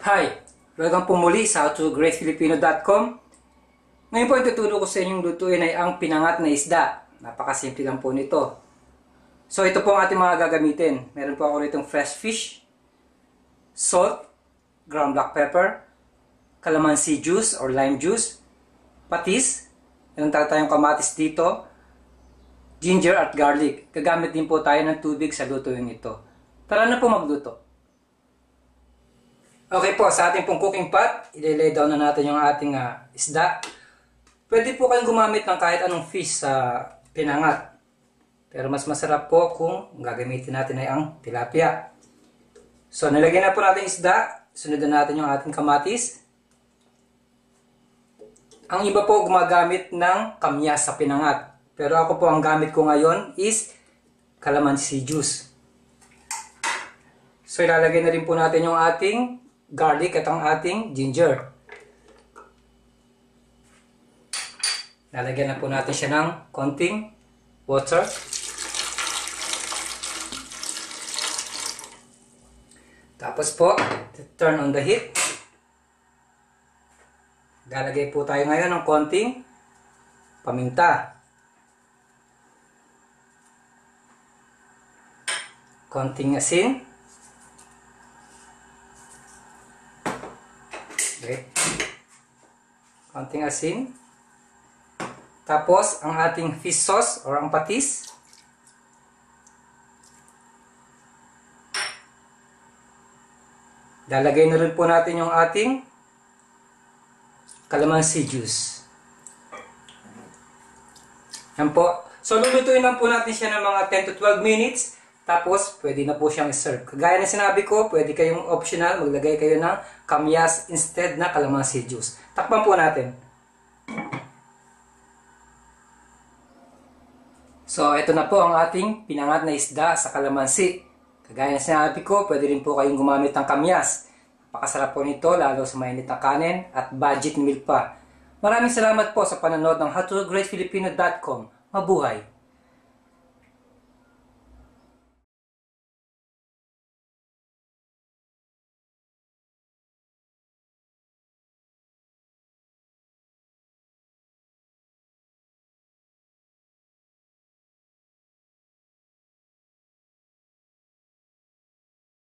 Hi! Welcome po muli sa howtogreatfilipino.com. Ngayon po ituturo ko sa inyong lutuin ay ang pinangat na isda. Napakasimple lang po nito. So ito po ang ating mga gagamitin. Meron po ako ritong fresh fish, salt, ground black pepper, calamansi juice or lime juice, patis, meron tayong kamatis dito, ginger at garlic. Gagamit din po tayo ng tubig sa lutuin ito. Tara na po magluto. Okay po, sa ating pong cooking pot, i-lay down na natin yung ating isda. Pwede po kayong gumamit ng kahit anong fish sa pinangat. Pero mas masarap po kung gagamitin natin ay ang tilapia. So, nilagyan na po natin isda. Sunod na natin yung ating kamatis. Ang iba po gumagamit ng kamyas sa pinangat. Pero ako po ang gamit ko ngayon is calamansi juice. So, ilalagay na rin po natin yung ating garlic at ang ating ginger. Lalagyan na po natin siya ng konting water. Tapos po, turn on the heat. Lalagay po tayo ngayon ng konting paminta. Konting asin. Okay. Konting asin. Tapos, ang ating fish sauce or ang patis. Lalagay na rin po natin yung ating calamansi juice. Yan po. So, lulutuin lang po natin siya ng mga 10 to 12 minutes. Tapos, pwede na po siyang serve. Kagaya na sinabi ko, pwede kayong optional, maglagay kayo ng kamyas instead na calamansi juice. Takpan po natin. So, ito na po ang ating pinangat na isda sa calamansi. Kagaya na sinabi ko, pwede rin po kayong gumamit ng kamyas. Napakasarap po nito, lalo sa mainit na kanin at budget meal pa. Maraming salamat po sa panonood ng howtogreatfilipino.com. Mabuhay!